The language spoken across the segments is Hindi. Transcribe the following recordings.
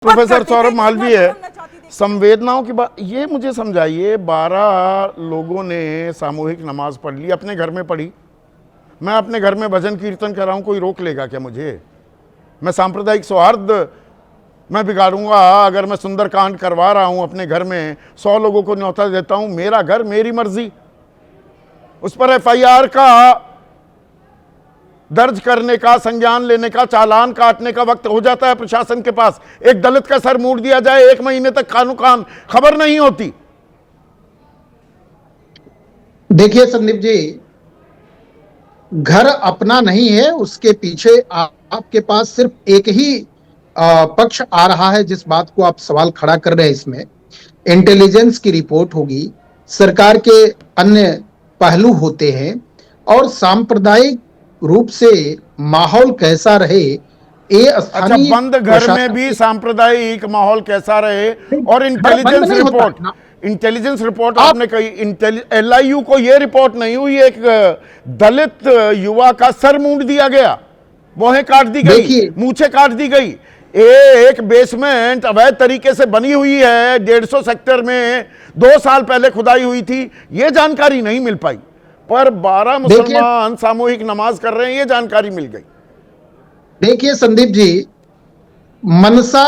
प्रोफेसर सौरभ मालवीय है। संवेदनाओं की बात ये मुझे समझाइए, 12 लोगों ने सामूहिक नमाज पढ़ ली, अपने घर में पढ़ी। मैं अपने घर में भजन कीर्तन कर रहा हूं, कोई रोक लेगा क्या मुझे? मैं सांप्रदायिक सौहार्द मैं बिगाड़ूंगा अगर मैं सुंदरकांड करवा रहा हूं अपने घर में, 100 लोगों को न्योता देता हूं, मेरा घर मेरी मर्जी। उस पर FIR का दर्ज करने का, संज्ञान लेने का, चालान काटने का वक्त हो जाता है प्रशासन के पास। एक दलित का सर मूड़ दिया जाए, 1 महीने तक कानू कान खबर नहीं होती। देखिए संदीप जी, घर अपना नहीं है, उसके पीछे आपके पास सिर्फ एक ही पक्ष आ रहा है। जिस बात को आप सवाल खड़ा कर रहे हैं, इसमें इंटेलिजेंस की रिपोर्ट होगी, सरकार के अन्य पहलू होते हैं, और सांप्रदायिक रूप से माहौल कैसा रहे, ये अच्छा, स्थानीय बंद घर में भी सांप्रदायिक माहौल कैसा रहे? और इंटेलिजेंस रिपोर्ट आपने कही, LIU को यह रिपोर्ट नहीं हुई, एक दलित युवा का सर मूंड दिया गया, भौहें काट दी गई, मूछें काट दी गई। एक बेसमेंट अवैध तरीके से बनी हुई है 150 सेक्टर में, 2 साल पहले खुदाई हुई थी, यह जानकारी नहीं मिल पाई, पर 12 मुसलमान सामूहिक नमाज कर रहे हैं, यह जानकारी मिल गई। देखिए संदीप जी, मनसा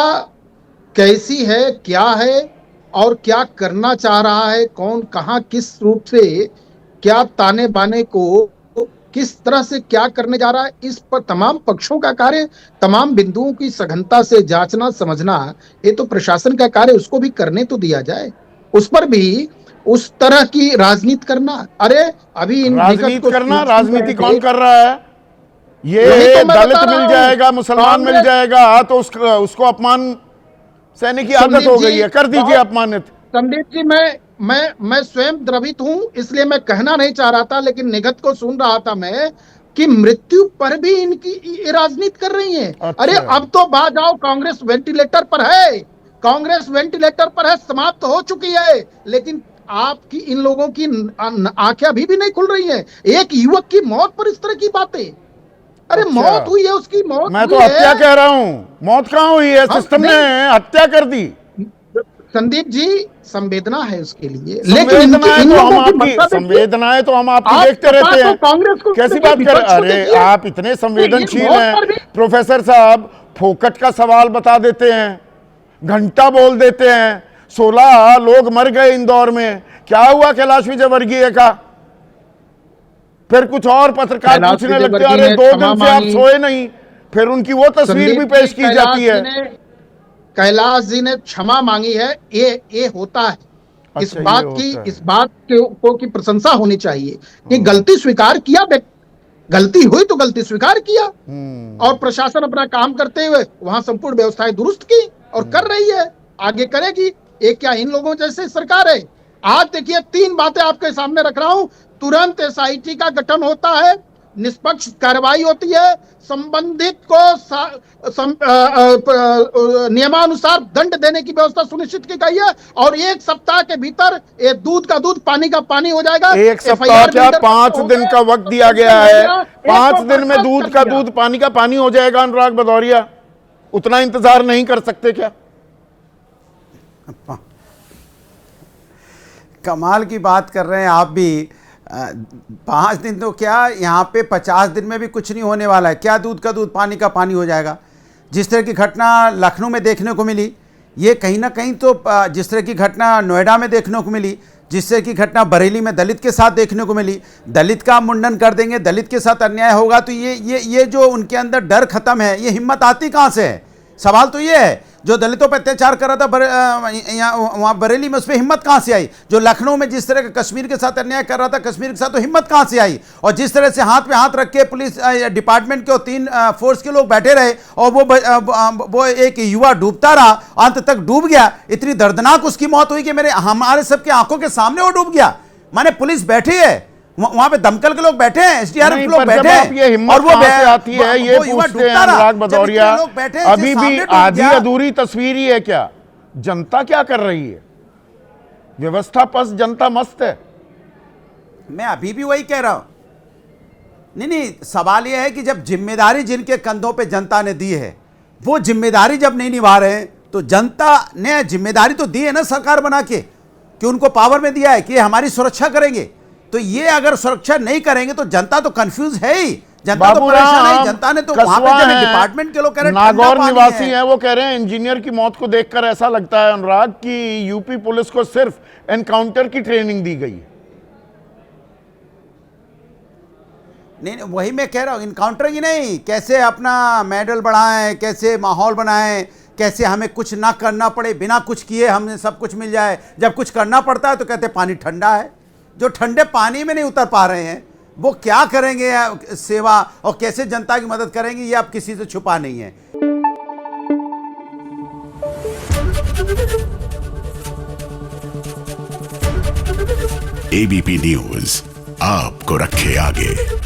कैसी है, क्या है और क्या करना चाह रहा है, कौन कहां किस रूप से क्या ताने बाने को किस तरह से क्या करने जा रहा है, इस पर तमाम पक्षों का कार्य, तमाम बिंदुओं की सघनता से जांचना समझना, ये तो प्रशासन का कार्य, उसको भी करने तो दिया जाए। उस पर भी उस तरह की राजनीति करना, अरे अभी राजनीति कौन कर रहा है? ये तो दलित मिल जाएगा, मुसलमान मिल जाएगा तो उसको अपमान सहने की आदत हो गई है, कर दीजिए अपमानित। संदीप जी, मैं स्वयं द्रवित हूं, इसलिए मैं कहना नहीं चाह रहा था, लेकिन निगत को सुन रहा था मैं कि मृत्यु पर भी इनकी राजनीति कर रही है। अच्छा। अरे अब तो बाज आओ, कांग्रेस वेंटिलेटर पर है, कांग्रेस वेंटिलेटर पर है, समाप्त हो चुकी है, लेकिन आपकी इन लोगों की आंखें अभी भी नहीं खुल रही है। एक युवक की मौत पर इस तरह की बातें, अरे अच्छा। मौत हुई है, उसकी मौत, मैं तो हत्या कह रहा हूं, मौत कहां हुई है? सिस्टम ने हत्या कर दी। संदीप जी, संवेदना है उसके लिए, लेकिन संवेदनाएं तो हम आपकी देखते रहते हैं। कैसी बात कर, अरे आप इतने संवेदनशील हैं प्रोफेसर साहब, फोकट का सवाल बता देते हैं, घंटा बोल देते हैं। 16 लोग मर गए इंदौर में, क्या हुआ कैलाश विजयवर्गीय का? फिर कुछ और पत्रकार पूछने लगते हैं, अरे 2 दिन से आप सोए नहीं, फिर उनकी वो तस्वीर भी पेश की जाती है। कैलाश जी ने क्षमा मांगी है, ये होता है। इस बात की प्रशंसा होनी चाहिए कि गलती स्वीकार किया, गलती हुई तो गलती स्वीकार किया, और प्रशासन अपना काम करते हुए वहां संपूर्ण व्यवस्थाएं दुरुस्त की और कर रही है, आगे करेगी। एक क्या इन लोगों जैसे सरकार है? आज देखिए 3 बातें आपके सामने रख रहा हूं। तुरंत SIT का गठन होता है, निष्पक्ष कार्रवाई होती है, संबंधित को नियमानुसार दंड देने की व्यवस्था सुनिश्चित की गई है, और 1 सप्ताह के भीतर ये दूध का दूध पानी का पानी हो जाएगा। 1 सप्ताह क्या, 5 दिन का वक्त दिया गया है। 5 दिन में दूध का दूध पानी का पानी हो जाएगा। अनुराग भदौरिया, उतना इंतजार नहीं कर सकते क्या? कमाल की बात कर रहे हैं आप भी। 5 दिन तो क्या, यहाँ पे 50 दिन में भी कुछ नहीं होने वाला है। क्या दूध का दूध पानी का पानी हो जाएगा? जिस तरह की घटना लखनऊ में देखने को मिली, ये कहीं ना कहीं तो जिस तरह की घटना नोएडा में देखने को मिली, जिस तरह की घटना बरेली में दलित के साथ देखने को मिली, दलित का मुंडन कर देंगे, दलित के साथ अन्याय होगा, तो ये जो उनके अंदर डर खत्म है, ये हिम्मत आती कहाँ से है? सवाल तो ये है, जो दलितों पर अत्याचार कर रहा था वहाँ बरेली में, उस पर हिम्मत कहाँ से आई? जो लखनऊ में जिस तरह का कश्मीर के साथ अन्याय कर रहा था, कश्मीर के साथ, तो हिम्मत कहाँ से आई? और जिस तरह से हाथ पे हाथ रख के पुलिस डिपार्टमेंट के 3 फोर्स के लोग बैठे रहे, और वो एक युवा डूबता रहा, अंत तक डूब गया। इतनी दर्दनाक उसकी मौत हुई कि हमारे सबके आंखों के सामने वो डूब गया। माने पुलिस बैठी है, वहां पे दमकल के लोग बैठे हैं, SDRF के लोग बैठे हैं, ये हिम्मत कहां से आती है? ये पूछते हैं अनुराग भदौरिया। अभी भी आधी अधूरी तस्वीर ही है क्या? जनता क्या कर रही है? व्यवस्था पस, जनता मस्त है। मैं अभी भी वही कह रहा हूं। नहीं, सवाल यह है कि जब जिम्मेदारी जिनके कंधों पे जनता ने दी है, वो जिम्मेदारी जब नहीं निभा रहे हैं, तो जनता ने जिम्मेदारी तो दी है ना सरकार बना के, कि उनको पावर में दिया है कि हमारी सुरक्षा करेंगे। तो ये अगर सुरक्षा नहीं करेंगे तो जनता तो कंफ्यूज है ही, जनता तो परेशान है। जनता ने तो वहां पे जब डिपार्टमेंट के लोग कह रहे हैं नागौर निवासी हैं, वो कह रहे हैं इंजीनियर की मौत को देखकर ऐसा लगता है अनुराग कि यूपी पुलिस को सिर्फ एनकाउंटर की ट्रेनिंग दी गई है। नहीं, वही मैं कह रहा हूँ, इनकाउंटर ही नहीं, कैसे अपना मेडल बढ़ाएं, कैसे माहौल बनाएं, कैसे हमें कुछ ना करना पड़े, बिना कुछ किए हमें सब कुछ मिल जाए। जब कुछ करना पड़ता है तो कहते हैं पानी ठंडा है। जो ठंडे पानी में नहीं उतर पा रहे हैं वो क्या करेंगे सेवा, और कैसे जनता की मदद करेंगे, ये अब किसी से छुपा नहीं है। एबीपी न्यूज आपको रखे आगे।